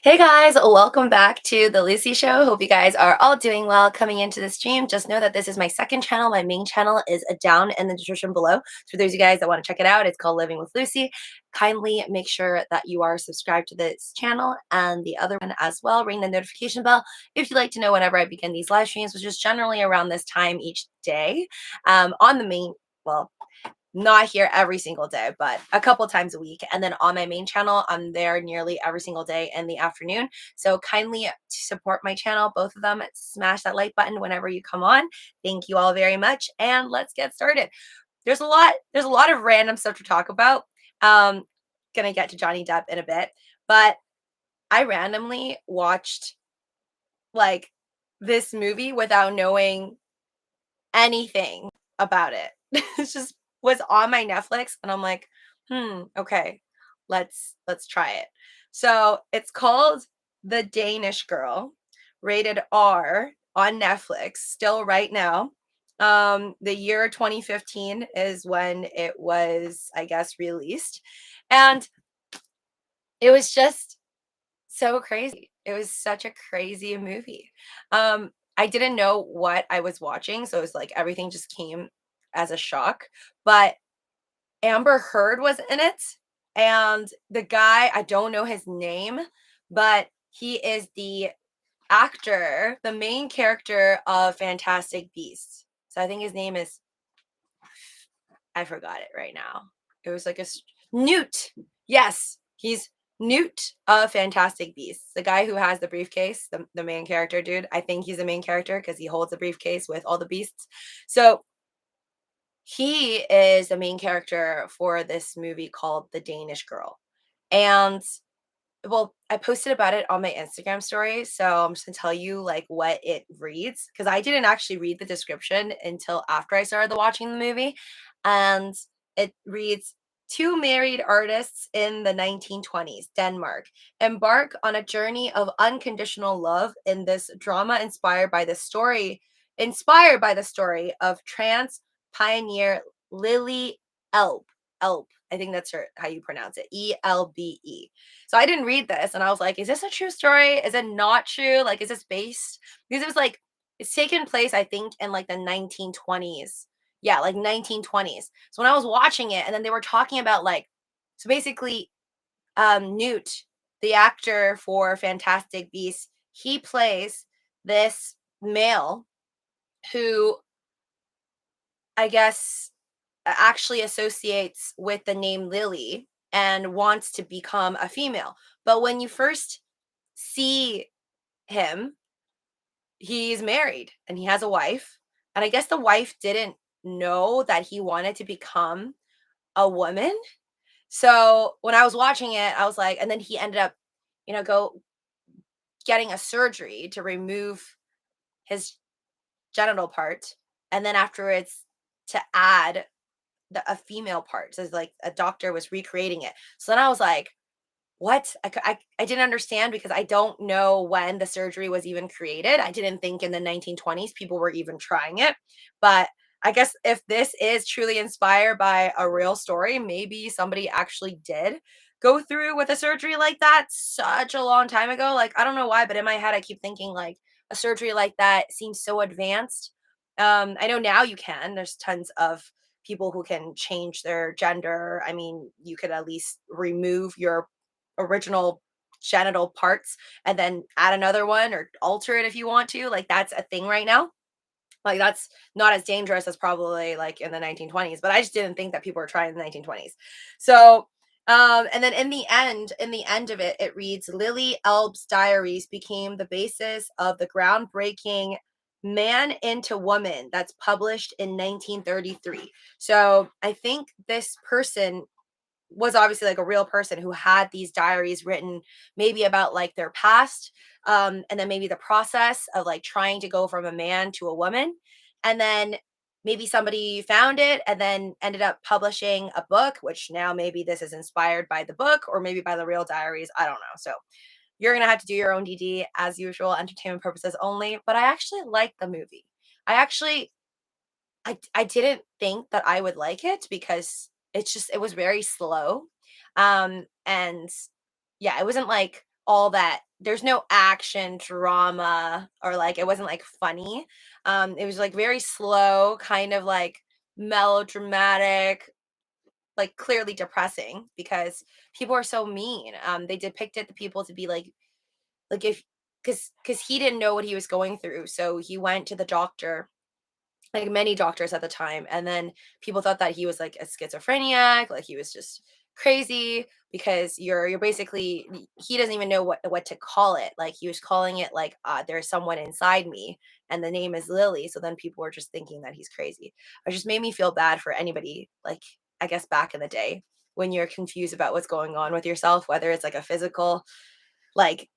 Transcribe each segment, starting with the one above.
Hey guys, welcome back to the Lucy Show. Hope you guys are all doing well coming into the stream. Just know that this is my second channel. My main channel is down in the description below. So for those of you guys that want to check it out, it's called Living with Lucy. Kindly make sure that you are subscribed to this channel and the other one as well. Ring the notification bell if you'd like to know whenever I begin these live streams, which is generally around this time each day. On the main, well, not here every single day, but a couple times a week. And then on my main channel, I'm there nearly every single day in the afternoon. So kindly support my channel, both of them. Smash that like button whenever you come on. Thank you all very much. And let's get started. There's a lot of random stuff to talk about. Gonna get to Johnny Depp in a bit, but I randomly watched like this movie without knowing anything about it. It's just was on my Netflix and I'm like, okay, let's try it. So it's called The Danish Girl, rated R on Netflix, still right now. The year 2015 is when it was, I guess, released. And it was just so crazy. It was such a crazy movie. I didn't know what I was watching, so it was like everything just came as a shock. But Amber Heard was in it, and the guy, I don't know his name, but he is the actor, the main character of Fantastic Beasts. So I think his name is, I forgot it right now. It was like Newt. Yes, he's Newt of Fantastic Beasts, the guy who has the briefcase, the main character dude. I think he's the main character because he holds the briefcase with all the beasts. So he is the main character for this movie called The Danish Girl. And well, I posted about it on my Instagram story, so I'm just gonna tell you like what it reads because I didn't actually read the description until after I started watching the movie, and it reads: Two married artists in the 1920s, Denmark, embark on a journey of unconditional love in this drama inspired by the story of trans pioneer Lily Elbe. Elbe, I think that's how you pronounce it. ELBE. So I didn't read this and I was like, is this a true story? Is it not true? Like, is this based? Because it was like, it's taken place, I think, in like the 1920s. Yeah, like 1920s. So when I was watching it and then they were talking about like, so basically, Newt, the actor for Fantastic Beasts, he plays this male who I guess actually associates with the name Lily and wants to become a female. But when you first see him, he's married and he has a wife. And I guess the wife didn't know that he wanted to become a woman. So when I was watching it, I was like, and then he ended up, go getting a surgery to remove his genital part. And then afterwards to add a female part. So it's like a doctor was recreating it. So then I was like, what? I didn't understand because I don't know when the surgery was even created. I didn't think in the 1920s people were even trying it. But I guess if this is truly inspired by a real story, maybe somebody actually did go through with a surgery like that such a long time ago. Like, I don't know why, but in my head, I keep thinking like a surgery like that seems so advanced. I know now you can. There's tons of people who can change their gender. I mean, you could at least remove your original genital parts and then add another one or alter it if you want to. Like that's a thing right now. Like that's not as dangerous as probably like in the 1920s, but I just didn't think that people were trying in the 1920s. So and then in the end of it, it reads Lily Elb's diaries became the basis of the groundbreaking Man into Woman that's published in 1933. So I think this person was obviously like a real person who had these diaries written maybe about like their past, and then maybe the process of like trying to go from a man to a woman, and then maybe somebody found it and then ended up publishing a book, which now maybe this is inspired by the book or maybe by the real diaries, I don't know. So you're gonna have to do your own DD as usual, entertainment purposes only. But I actually like the movie. I actually I didn't think that I would like it because it was very slow. And yeah, it wasn't like all that there's no action drama, or like it wasn't like funny. It was like very slow, kind of like melodramatic, like clearly depressing because people are so mean. They depicted the people to be like if because he didn't know what he was going through, so he went to the doctor, like many doctors at the time, and then people thought that he was like a schizophrenic, like he was just crazy because you're basically, he doesn't even know what to call it. Like he was calling it like, there's someone inside me and the name is Lily, so then people were just thinking that he's crazy. It just made me feel bad for anybody, like I guess back in the day when you're confused about what's going on with yourself, whether it's like a physical, like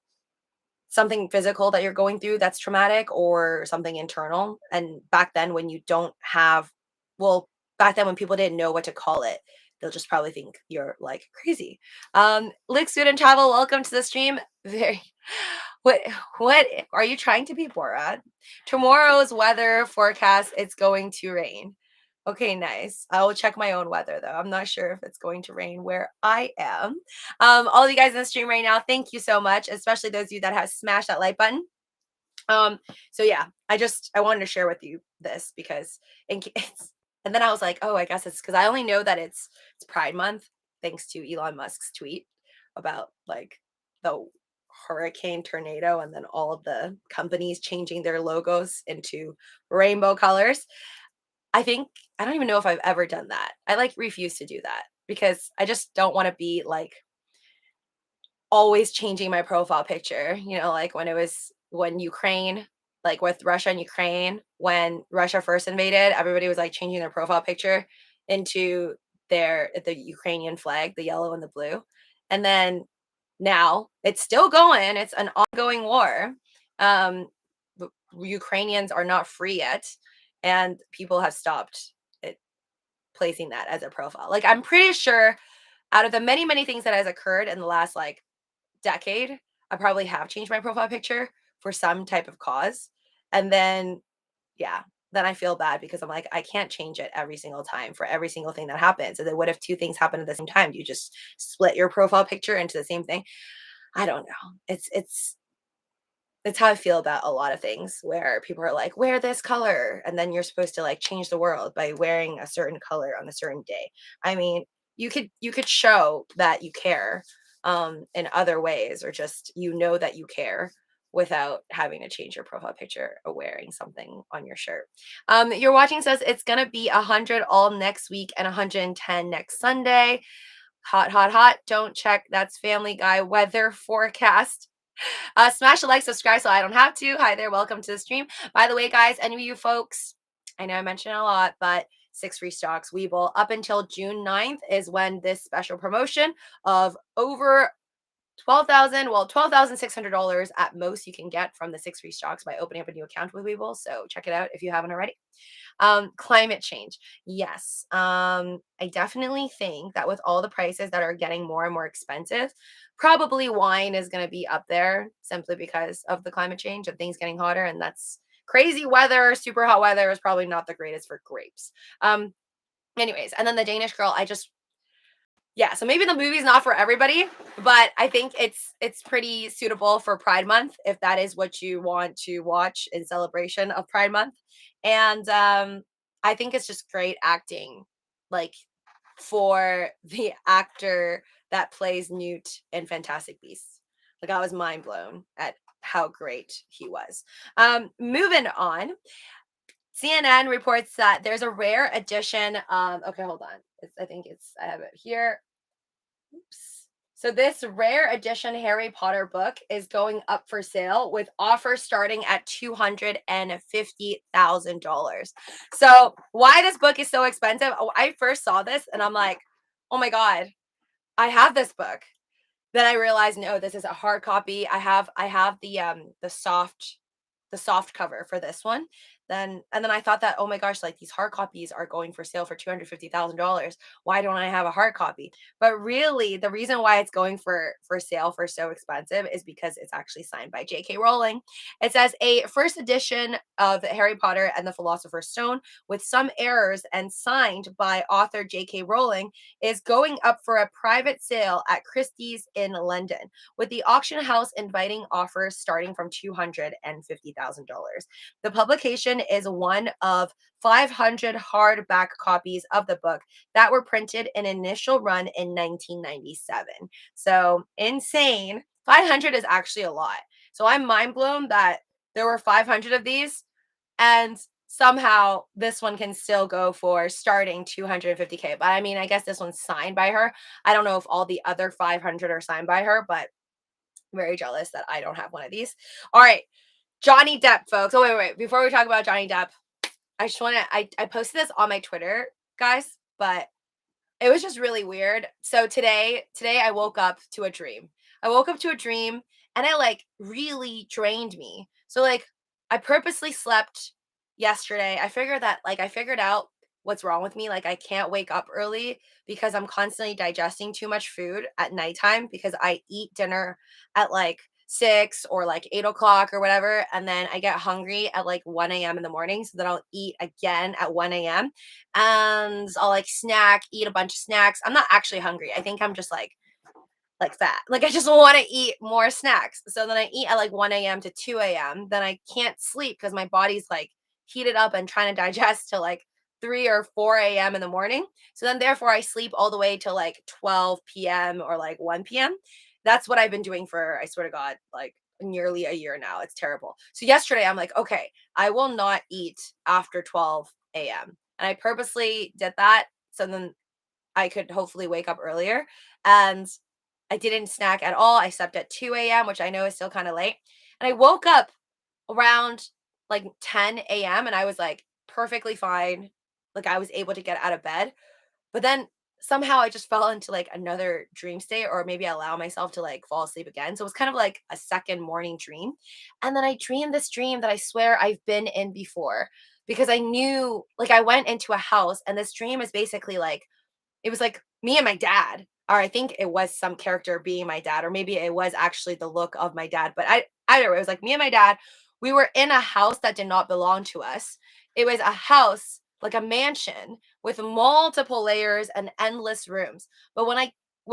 something physical that you're going through that's traumatic, or something internal. And back then when you don't have, well, back then when people didn't know what to call it, they'll just probably think you're like crazy. Lick Student Travel, welcome to the stream. Very what what are you trying to be Borat? Tomorrow's weather forecast, it's going to rain. Okay, nice. I will check my own weather though. I'm not sure if it's going to rain where I am. All of you guys in the stream right now, thank you so much, especially those of you that have smashed that like button. So yeah, I wanted to share with you this because in case, and then I was like, oh, I guess it's because I only know that it's Pride Month thanks to Elon Musk's tweet about like the hurricane tornado and then all of the companies changing their logos into rainbow colors. I think I don't even know if I've ever done that. I like refuse to do that because I just don't want to be like always changing my profile picture, like when Ukraine, like with Russia and Ukraine, when Russia first invaded, everybody was like changing their profile picture into the Ukrainian flag, the yellow and the blue. And then now it's still going, it's an ongoing war. Um, Ukrainians are not free yet, and people have stopped it, placing that as a profile. Like I'm pretty sure out of the many, many things that has occurred in the last like decade, I probably have changed my profile picture for some type of cause. And then, yeah, then I feel bad because I'm like, I can't change it every single time for every single thing that happens. And then what if two things happen at the same time? Do you just split your profile picture into the same thing? I don't know. It's how I feel about a lot of things where people are like, wear this color. And then you're supposed to like change the world by wearing a certain color on a certain day. I mean, you could show that you care in other ways, or just that you care without having to change your profile picture or wearing something on your shirt. You're watching says it's gonna be 100 all next week and 110 next Sunday. Hot, hot, hot. Don't check. That's Family Guy weather forecast. Smash a like, subscribe so I don't have to. Hi there, welcome to the stream. By the way, guys, any of you folks, I know I mention it a lot, but 6 free stocks, WEBULL, up until June 9th is when this special promotion of over 12,000, well, $12,600 at most you can get from the 6 free stocks by opening up a new account with WEBULL. So check it out if you haven't already. Climate change. Yes. I definitely think that with all the prices that are getting more and more expensive, probably wine is going to be up there simply because of the climate change and things getting hotter. And that's crazy weather, super hot weather is probably not the greatest for grapes. Anyways, and then the Danish girl, yeah, so maybe the movie's not for everybody, but I think it's pretty suitable for Pride Month if that is what you want to watch in celebration of Pride Month. And I think it's just great acting, like for the actor that plays Newt in Fantastic Beasts. Like I was mind blown at how great he was. Moving on. CNN reports that there's a rare edition. Okay, hold on. I have it here. Oops. So this rare edition Harry Potter book is going up for sale with offers starting at $250,000. So why this book is so expensive? Oh, I first saw this and I'm like, oh my God, I have this book. Then I realized, no, this is a hard copy. I have the soft cover for this one. and then I thought that, oh my gosh, like these hard copies are going for sale for $250,000. Why don't I have a hard copy? But really, the reason why it's going for sale for so expensive is because it's actually signed by J.K. Rowling. It says a first edition of Harry Potter and the Philosopher's Stone with some errors and signed by author J.K. Rowling is going up for a private sale at Christie's in London, with the auction house inviting offers starting from $250,000. The publication is one of 500 hardback copies of the book that were printed in initial run in 1997. So insane. 500 is actually a lot. So I'm mind blown that there were 500 of these, and somehow this one can still go for starting 250K. But I mean, I guess this one's signed by her. I don't know if all the other 500 are signed by her, but very jealous that I don't have one of these. All right. Johnny Depp, folks. Oh, wait. Before we talk about Johnny Depp, I just want to, I posted this on my Twitter, guys, but it was just really weird. So today I woke up to a dream. I woke up to a dream and it like really drained me. So like I purposely slept yesterday. I figured out what's wrong with me. Like I can't wake up early because I'm constantly digesting too much food at nighttime because I eat dinner at like 6 or like 8 o'clock or whatever. And then I get hungry at like 1 a.m. in the morning. So then I'll eat again at 1 a.m. and I'll like snack, eat a bunch of snacks. I'm not actually hungry. I think I'm just like fat. Like I just want to eat more snacks. So then I eat at like 1 a.m. to 2 a.m. Then I can't sleep because my body's like heated up and trying to digest till like 3 or 4 a.m. in the morning. So then therefore I sleep all the way till like 12 p.m. or like 1 p.m. That's what I've been doing for, I swear to God, like nearly a year now. It's terrible. So yesterday I'm like, okay, I will not eat after 12 a.m. And I purposely did that so then I could hopefully wake up earlier. And I didn't snack at all. I slept at 2 a.m., which I know is still kind of late. And I woke up around like 10 a.m. and I was like perfectly fine. Like I was able to get out of bed. But then somehow I just fell into like another dream state, or maybe I allow myself to like fall asleep again. So it was kind of like a second morning dream. And then I dreamed this dream that I swear I've been in before because I knew, like, I went into a house, and this dream is basically like, it was like me and my dad, or I think it was some character being my dad, or maybe it was actually the look of my dad. But either way, it was like me and my dad. We were in a house that did not belong to us. It was a house, like a mansion with multiple layers and endless rooms. But when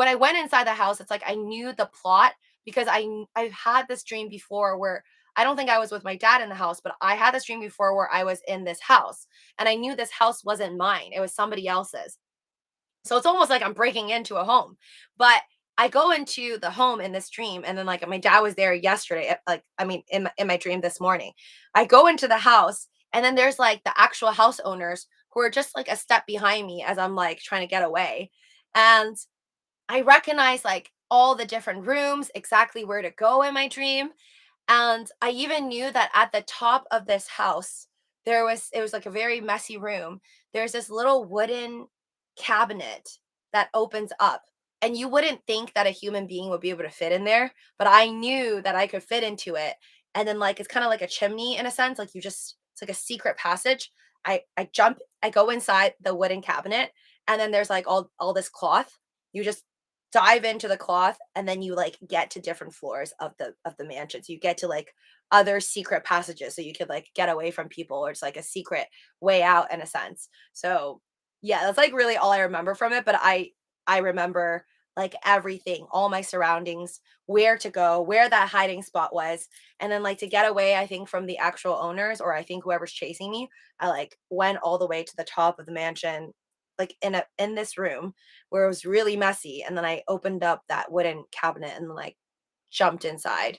I went inside the house, it's like I knew the plot because I've had this dream before where I don't think I was with my dad in the house, but I had this dream before where I was in this house and I knew this house wasn't mine. It was somebody else's. So it's almost like I'm breaking into a home. But I go into the home in this dream, and then like my dad was there yesterday. Like I mean, in my dream this morning, I go into the house, and then there's like the actual house owners who are just like a step behind me as I'm like trying to get away, and I recognize like all the different rooms, exactly where to go in my dream. And I even knew that at the top of this house, it was like a very messy room. There's this little wooden cabinet that opens up. And you wouldn't think that a human being would be able to fit in there, but I knew that I could fit into it. And then like it's kind of like a chimney in a sense, like it's like a secret passage. I go inside the wooden cabinet, and then there's like all this cloth. You just dive into the cloth, and then you like get to different floors of the mansion. So you get to like other secret passages so you could like get away from people, or it's like a secret way out in a sense. So yeah, that's like really all I remember from it. But I remember like everything, all my surroundings, where to go, where that hiding spot was. And then like to get away, I think from the actual owners, or I think whoever's chasing me, I like went all the way to the top of the mansion, like in this room where it was really messy. And then I opened up that wooden cabinet and like jumped inside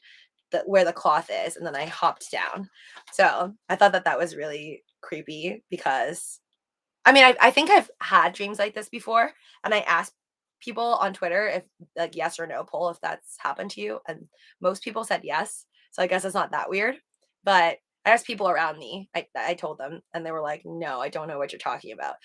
where the cloth is, and then I hopped down. So I thought that that was really creepy because I mean, I think I've had dreams like this before, and I asked people on Twitter if like yes or no poll if that's happened to you, and most people said yes. So I guess it's not that weird. But I asked people around me. I told them, and they were like, "No, I don't know what you're talking about."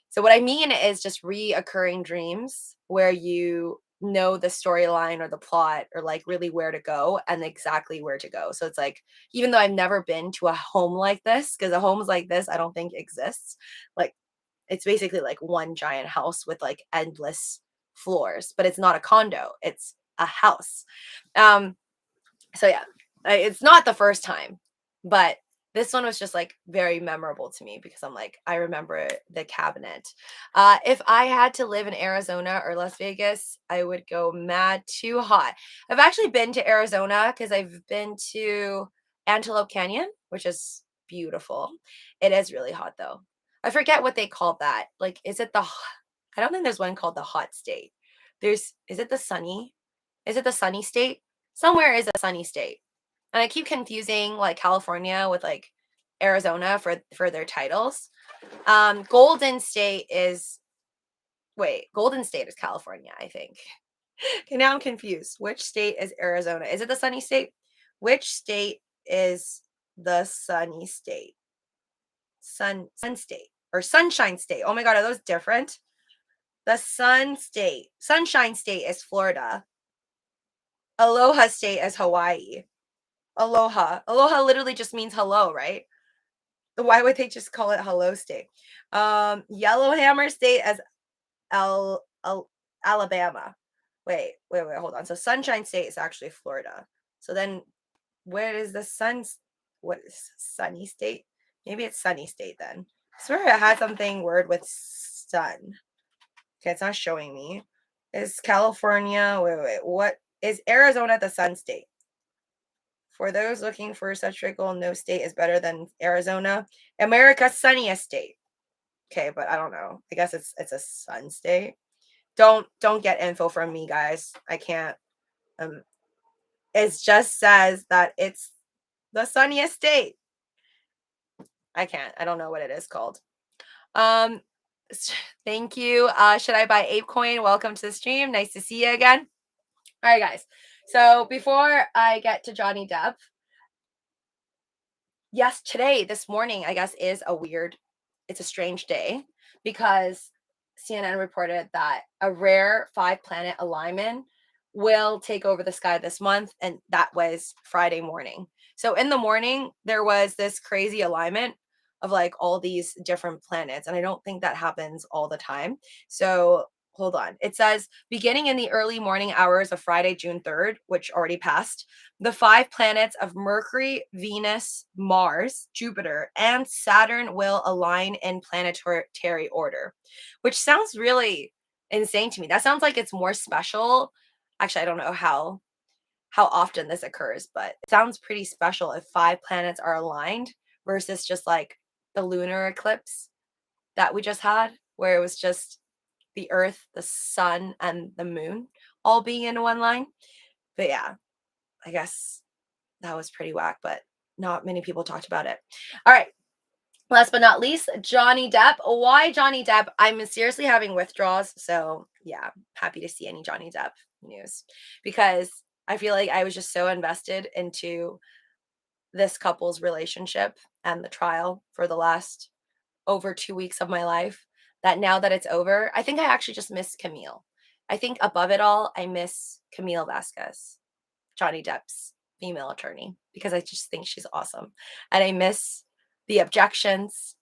So what I mean is just reoccurring dreams where you know the storyline or the plot or like really where to go and exactly where to go. So it's like, even though I've never been to a home like this, because a homes like this I don't think exists. Like it's basically like one giant house with like endless floors, but it's not a condo, it's a house. Um, so yeah, it's not the first time, but this one was just like very memorable to me because I'm like, I remember the cabinet. If I had to live in Arizona or Las Vegas, I would go mad too hot. I've actually been to Arizona because I've been to Antelope Canyon, which is beautiful. It is really hot though. I forget what they call that. Like, is it the, I don't think there's one called the hot state. Is it the sunny? Is it the sunny state? Somewhere is a sunny state. And I keep confusing like California with like Arizona for their titles. Golden State is Golden State is California, I think. Okay, now I'm confused. Which state is Arizona? Is it the sunny state? Which state is the sunny state? Sun state or sunshine state. Oh my god, are those different? The Sunshine state is Florida. Aloha state is Hawaii. Aloha. Aloha literally just means hello, right? Why would they just call it hello state? Yellowhammer state as Alabama. Wait, hold on. So Sunshine State is actually Florida. So then where is the what is sunny state? Maybe it's sunny state then. I swear it had something word with sun. Okay, it's not showing me. Is California, what is Arizona the sun state? For those looking for such trickle, no state is better than Arizona. America's sunniest state. Okay, but I don't know. I guess it's a sun state. Don't get info from me, guys. I can't. It just says that it's the sunniest state. I can't. I don't know what it is called. Um, thank you. Should I buy ApeCoin? Welcome to the stream. Nice to see you again. All right, guys. So before I get to Johnny Depp, yes, this morning, I guess, is it's a strange day because CNN reported that a rare 5-planet alignment will take over the sky this month, and that was Friday morning. So in the morning, there was this crazy alignment of like all these different planets, and I don't think that happens all the time. So hold on. It says beginning in the early morning hours of Friday, June 3rd, which already passed, the 5 planets of Mercury, Venus, Mars, Jupiter, and Saturn will align in planetary order, which sounds really insane to me. That sounds like it's more special. Actually, I don't know how often this occurs, but it sounds pretty special if 5 planets are aligned versus just like the lunar eclipse that we just had, where it was just the Earth, the sun, and the moon all being in one line. But yeah, I guess that was pretty whack, but not many people talked about it. All right. Last but not least, Johnny Depp. Why Johnny Depp? I'm seriously having withdrawals. So yeah, happy to see any Johnny Depp news because I feel like I was just so invested into this couple's relationship and the trial for the last over 2 weeks of my life that now that it's over, I think I actually just miss Camille. I think above it all, I miss Camille Vasquez, Johnny Depp's female attorney, because I just think she's awesome. And I miss the objections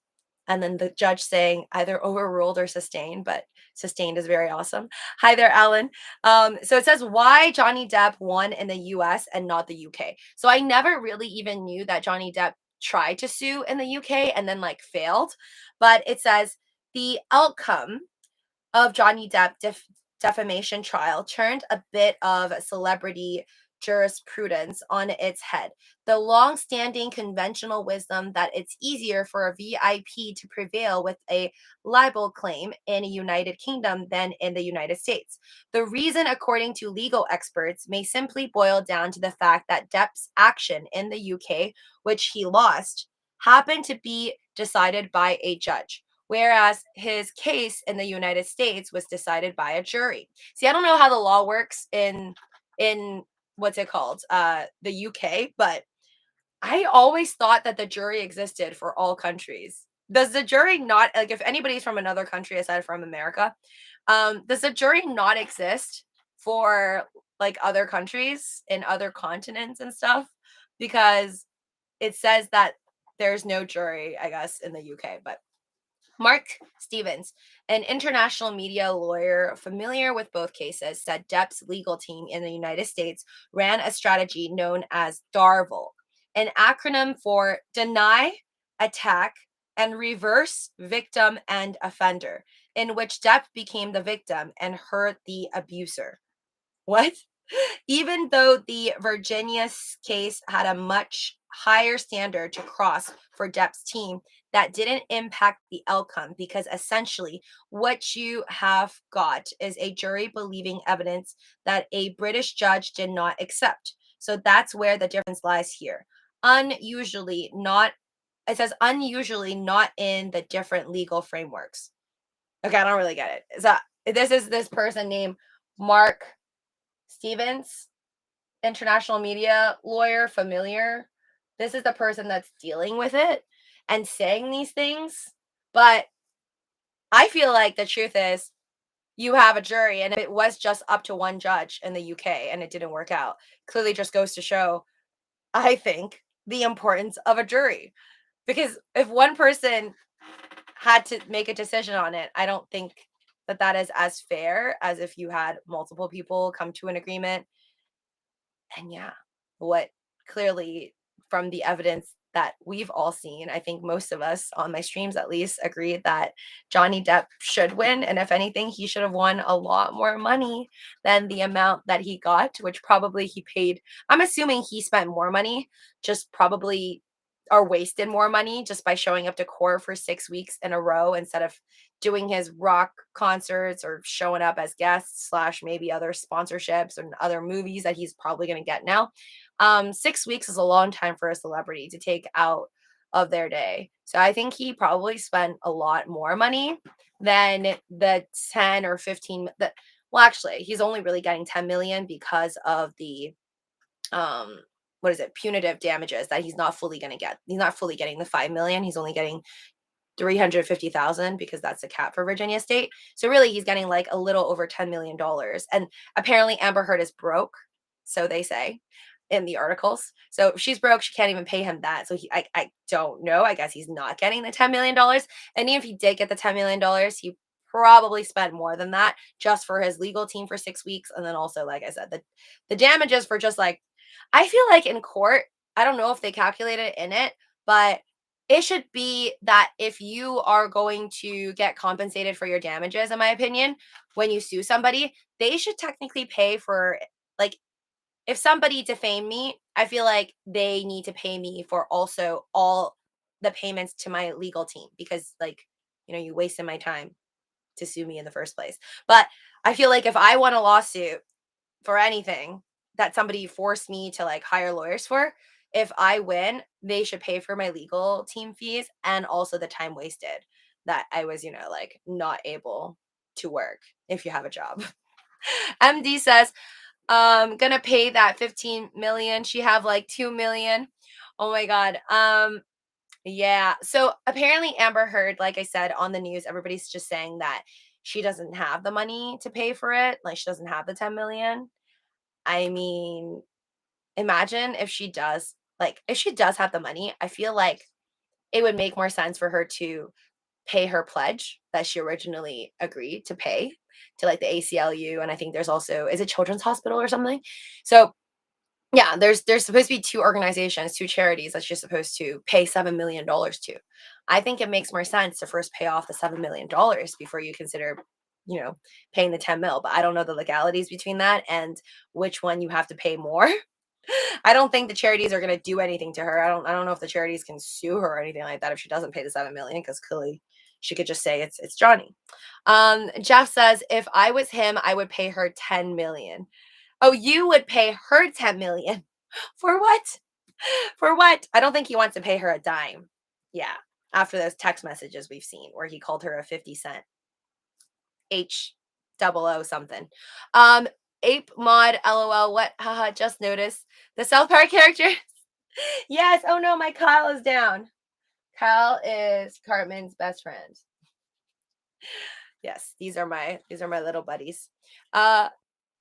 and then the judge saying either overruled or sustained, but sustained is very awesome. Hi there, Alan. So it says why Johnny Depp won in the US and not the UK. So I never really even knew that Johnny Depp tried to sue in the UK and then like failed. But it says the outcome of Johnny Depp defamation trial turned a bit of celebrity jurisprudence on its head. The long-standing conventional wisdom that it's easier for a VIP to prevail with a libel claim in the United Kingdom than in the United States. The reason, according to legal experts, may simply boil down to the fact that Depp's action in the UK, which he lost, happened to be decided by a judge, whereas his case in the United States was decided by a jury. See, I don't know how the law works in what's it called? The UK, but I always thought that the jury existed for all countries. Does the jury not, like, if anybody's from another country aside from America, does the jury not exist for like other countries in other continents and stuff, because it says that there's no jury, I guess, in the UK. But Mark Stevens, an international media lawyer familiar with both cases, said DEPP's legal team in the United States ran a strategy known as DARVL, an acronym for Deny, Attack, and Reverse Victim and Offender, in which DEPP became the victim and hurt the abuser. What? Even though the Virginia case had a much higher standard to cross for DEPP's team, that didn't impact the outcome, because essentially what you have got is a jury believing evidence that a British judge did not accept. So that's where the difference lies here. Unusually not, it says unusually not in the different legal frameworks. Okay, I don't really get it. Is that this is this person named Mark Stevens, international media lawyer, familiar. This is the person that's dealing with it and saying these things. But I feel like the truth is, you have a jury, and if it was just up to one judge in the UK and it didn't work out, clearly just goes to show, I think, the importance of a jury. Because if one person had to make a decision on it, I don't think that that is as fair as if you had multiple people come to an agreement. And yeah, what clearly, from the evidence that we've all seen, I think most of us on my streams at least agreed that Johnny Depp should win. And if anything, he should have won a lot more money than the amount that he got, which probably he paid. I'm assuming he spent more money, just probably, or wasted more money just by showing up to court for 6 weeks in a row instead of doing his rock concerts or showing up as guests slash maybe other sponsorships and other movies that he's probably going to get now. 6 weeks is a long time for a celebrity to take out of their day. So I think he probably spent a lot more money than the 10 or 15 that, well, actually he's only really getting 10 million because of the what is it, punitive damages that he's not fully going to get. He's not fully getting the 5 million. He's only getting 350,000 because that's the cap for Virginia state. So really he's getting like a little over $10 million. And apparently Amber Heard is broke, so they say in the articles. So if she's broke, she can't even pay him that. So I don't know. I guess he's not getting the $10 million. And even if he did get the $10 million, he probably spent more than that just for his legal team for 6 weeks. And then also, like I said, the damages for just like, I feel like in court, I don't know if they calculate it in it, but it should be that if you are going to get compensated for your damages, in my opinion, when you sue somebody, they should technically pay for, like, if somebody defamed me, I feel like they need to pay me for also all the payments to my legal team, because, like, you wasted my time to sue me in the first place. But I feel like if I won a lawsuit for anything that somebody forced me to like hire lawyers for, if I win, they should pay for my legal team fees and also the time wasted that I was, like not able to work if you have a job. MD says, gonna pay that 15 million. She have like 2 million. Oh my God. Yeah. So apparently Amber Heard, like I said on the news, everybody's just saying that she doesn't have the money to pay for it. Like she doesn't have the 10 million. I mean, imagine if she does, like, if she does have the money, I feel like it would make more sense for her to pay her pledge that she originally agreed to pay to like the ACLU. And I think there's also, is it Children's Hospital or something? So yeah, there's supposed to be two organizations, two charities that she's supposed to pay $7 million to. I think it makes more sense to first pay off the $7 million before you consider, paying the 10 mil. But I don't know the legalities between that and which one you have to pay more. I don't think the charities are going to do anything to her. I don't know if the charities can sue her or anything like that if she doesn't pay the 7 million, because clearly she could just say it's Johnny. Jeff says, if I was him, I would pay her 10 million. Oh, you would pay her 10 million. For what? For what? I don't think he wants to pay her a dime. Yeah. After those text messages we've seen where he called her a 50 cent H double O something. Ape mod LOL. What? Haha, just noticed the South Park character. Yes. Oh no, my Kyle is down. Kyle is Cartman's best friend. Yes, these are my little buddies.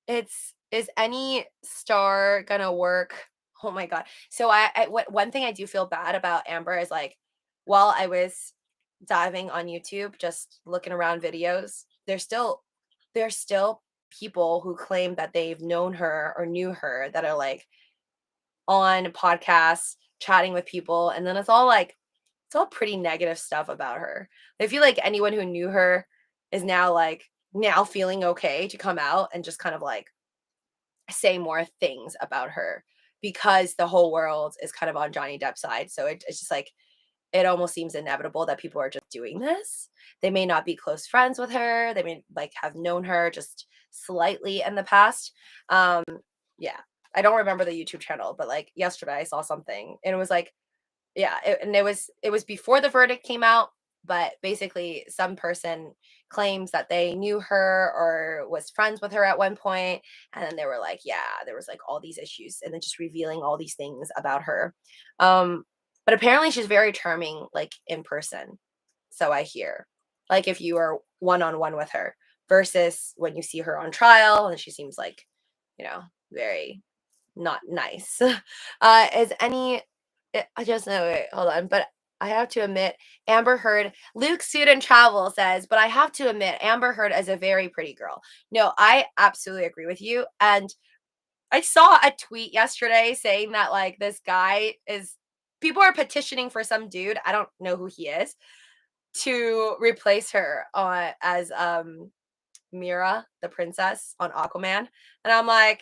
is any star gonna work? Oh my god. So what one thing I do feel bad about Amber is like while I was diving on YouTube, just looking around videos, there's still people who claim that they've known her or knew her that are like on podcasts chatting with people, and then it's all pretty negative stuff about her. I feel like anyone who knew her is now feeling okay to come out and just kind of like say more things about her because the whole world is kind of on Johnny Depp's side. So it's just like it almost seems inevitable that people are just doing this. They may not be close friends with her. They may like have known her just slightly in the past. Yeah. I don't remember the YouTube channel, but like yesterday I saw something and it was like yeah, and it was before the verdict came out, but basically some person claims that they knew her or was friends with her at one point, and then they were like, yeah, there was like all these issues, and then just revealing all these things about her. Um, but apparently she's very charming, like in person. So I hear, like if you are one on one with her, versus when you see her on trial, and she seems like, very not nice. Is any I just know wait, hold on, but I have to admit, Amber Heard, Luke Student Travel says, but I have to admit, Amber Heard is a very pretty girl. No, I absolutely agree with you. And I saw a tweet yesterday saying that like this guy is people are petitioning for some dude, I don't know who he is, to replace her on as Mira, the princess on Aquaman. And I'm like,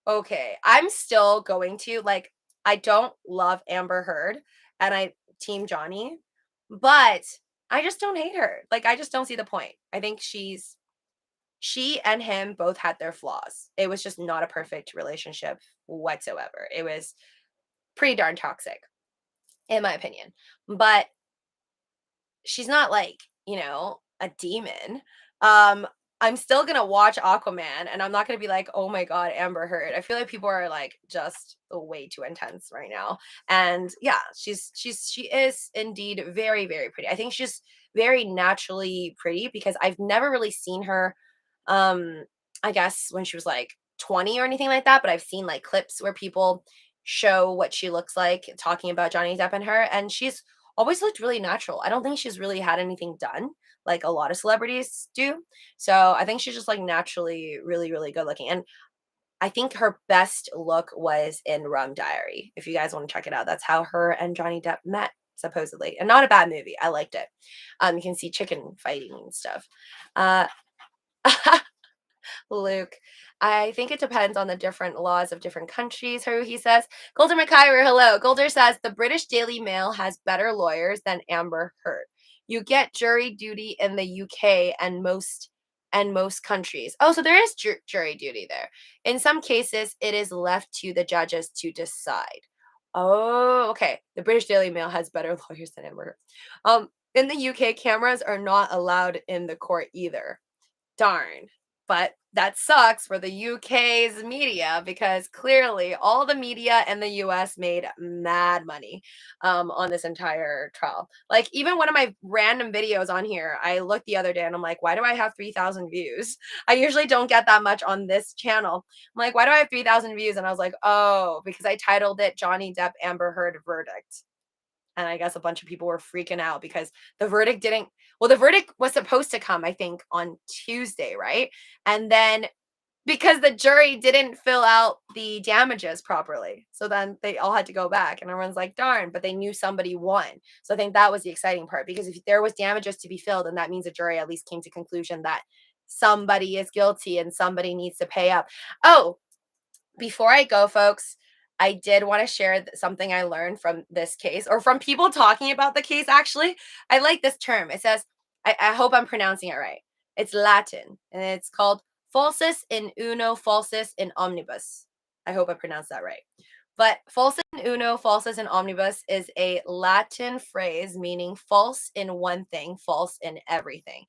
okay, I'm still going to like I don't love Amber Heard and I team Johnny, but I just don't hate her. Like I just don't see the point. I think she and him both had their flaws. It was just not a perfect relationship whatsoever. It was pretty darn toxic in my opinion. But she's not like, a demon. Um, I'm still gonna watch Aquaman and I'm not gonna be like, oh my god, Amber Heard. I feel like people are like just way too intense right now. And yeah, she is indeed very, very pretty. I think she's very naturally pretty because I've never really seen her um I guess when she was like 20 or anything like that, but I've seen like clips where people show what she looks like talking about Johnny Depp and her, and she's always looked really natural. I don't think she's really had anything done like a lot of celebrities do. So I think she's just like naturally really, really good looking. And I think her best look was in Rum Diary. If you guys want to check it out, that's how her and Johnny Depp met, supposedly. And not a bad movie. I liked it. You can see chicken fighting and stuff. Uh, Luke. I think it depends on the different laws of different countries, who he says. Golder McIver, hello. Golder says the British Daily Mail has better lawyers than Amber Heard. You get jury duty in the UK and most countries. Oh, so there is jury duty there. In some cases, it is left to the judges to decide. Oh, okay. The British Daily Mail has better lawyers than Amber Heard. In the UK, cameras are not allowed in the court either. Darn. But that sucks for the UK's media because clearly all the media in the US made mad money on this entire trial. Like, even one of my random videos on here, I looked the other day and I'm like, why do I have 3,000 views? I usually don't get that much on this channel. I'm like, why do I have 3,000 views? And I was like, oh, because I titled it Johnny Depp Amber Heard Verdict. And I guess a bunch of people were freaking out because the verdict was supposed to come, I think, on Tuesday, right? And then because the jury didn't fill out the damages properly. So then they all had to go back and everyone's like, darn, but they knew somebody won. So I think that was the exciting part because if there was damages to be filled, then that means the jury at least came to conclusion that somebody is guilty and somebody needs to pay up. Oh, before I go, folks, I did want to share something I learned from this case or from people talking about the case. Actually, I like this term. It says, I hope I'm pronouncing it right. It's Latin and it's called falsus in uno, falsus in omnibus. I hope I pronounced that right. But falsus in uno, falsus in omnibus is a Latin phrase meaning false in one thing, false in everything.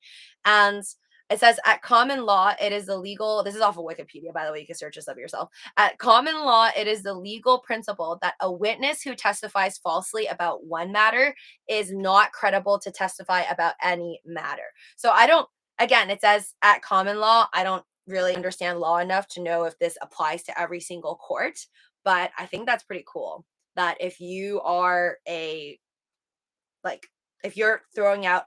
And it says at common law, it is illegal. This is off of Wikipedia, by the way. You can search this up yourself. At common law, it is the legal principle that a witness who testifies falsely about one matter is not credible to testify about any matter. So I don't, again, it says at common law. I don't really understand law enough to know if this applies to every single court, but I think that's pretty cool that if you are a like if you're throwing out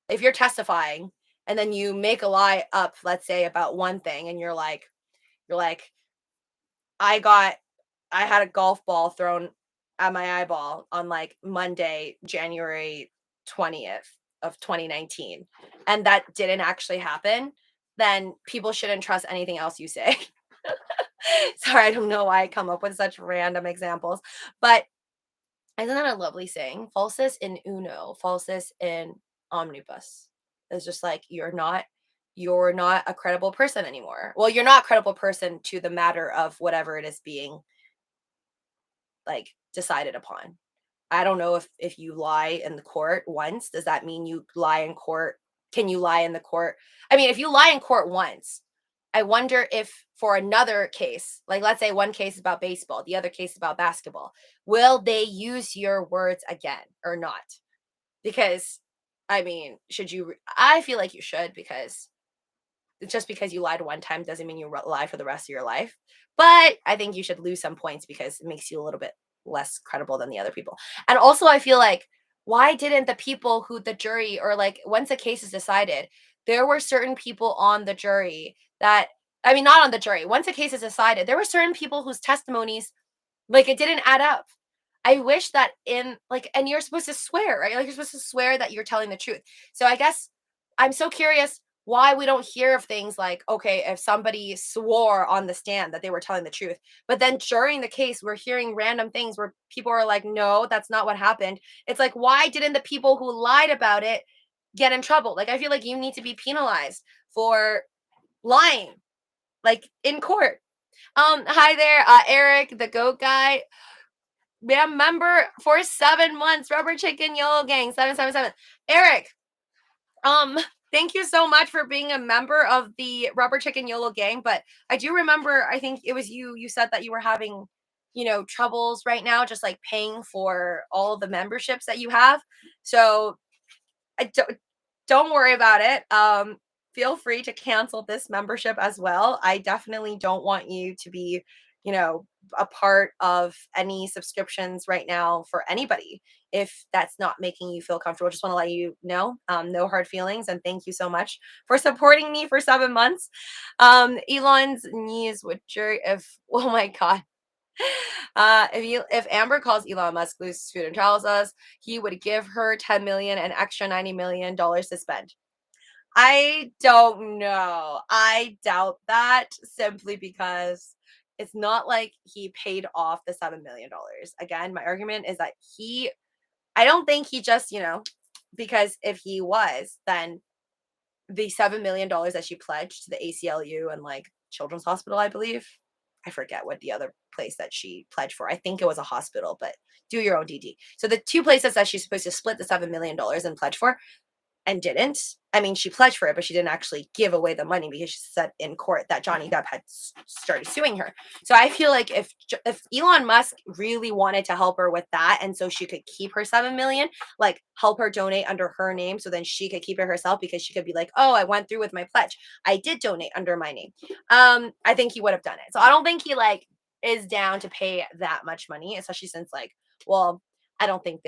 if you're testifying and then you make a lie up, let's say about one thing, and you're like I got I had a golf ball thrown at my eyeball on like Monday, January 20th of 2019, and that didn't actually happen, then people shouldn't trust anything else you say. Sorry, I don't know why I come up with such random examples, but isn't that a lovely saying? Falsus in uno, falsus in omnibus. It's just like you're not a credible person anymore. Well, you're not a credible person to the matter of whatever it is being like decided upon. I don't know if you lie in the court once, does that mean you lie in court? Can you lie in the court? I mean, if you lie in court once, I wonder if for another case, like let's say one case is about baseball, the other case is about basketball, will they use your words again or not? Because I mean, I feel like you should, because just because you lied one time doesn't mean you lie for the rest of your life. But I think you should lose some points because it makes you a little bit less credible than the other people. And also, I feel like, why didn't the people who the jury, or like once a case is decided, there were certain people on the jury that, I mean, not on the jury, once a case is decided, there were certain people whose testimonies, like, it didn't add up. I wish that in like, and you're supposed to swear, right? Like, you're supposed to swear that you're telling the truth. So I guess I'm so curious why we don't hear of things like, okay, if somebody swore on the stand that they were telling the truth, but then during the case, we're hearing random things where people are like, no, that's not what happened. It's like, why didn't the people who lied about it get in trouble? Like, I feel like you need to be penalized for lying, like in court. Hi there, Eric, the goat guy. Yeah, member for 7 months. Rubber Chicken Yellow Gang 777. Eric, um, thank you so much for being a member of the Rubber Chicken YOLO gang. But I do remember, I think it was you. You said that you were having, troubles right now, just like paying for all the memberships that you have. So I don't worry about it. Feel free to cancel this membership as well. I definitely don't want you to be, you know, a part of any subscriptions right now for anybody if that's not making you feel comfortable. Just want to let you know, no hard feelings, and thank you so much for supporting me for 7 months. Elon's knees would jerk if, oh my god, if Amber calls Elon Musk loose food and tells us he would give her 10 million and extra $90 million to spend. I don't know. I doubt that, simply because it's not like he paid off the $7 million. Again, my argument is that I don't think he just, because if he was, then the $7 million that she pledged to the ACLU and like Children's Hospital, I believe. I forget what the other place that she pledged for. I think it was a hospital, but do your own DD. So the two places that she's supposed to split the $7 million and pledge for, and didn't. I mean, she pledged for it, but she didn't actually give away the money because she said in court that Johnny Depp had started suing her. So I feel like if Elon Musk really wanted to help her with that, and so she could keep her 7 million, like help her donate under her name, so then she could keep it herself, because she could be like, oh, I went through with my pledge. I did donate under my name. I think he would have done it. So I don't think he like is down to pay that much money, especially since like, well, I don't think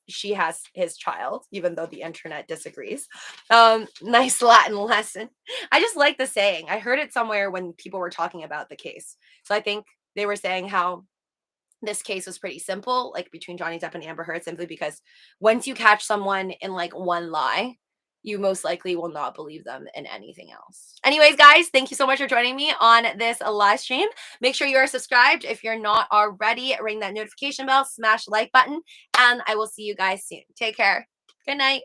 she has his child, even though the internet disagrees. Nice Latin lesson. I just like the saying. I heard it somewhere when people were talking about the case. So I think they were saying how this case was pretty simple, like between Johnny Depp and Amber Heard, simply because once you catch someone in like one lie, you most likely will not believe them in anything else. Anyways, guys, thank you so much for joining me on this live stream. Make sure you are subscribed if you're not already. Ring that notification bell, smash the like button, and I will see you guys soon. Take care. Good night.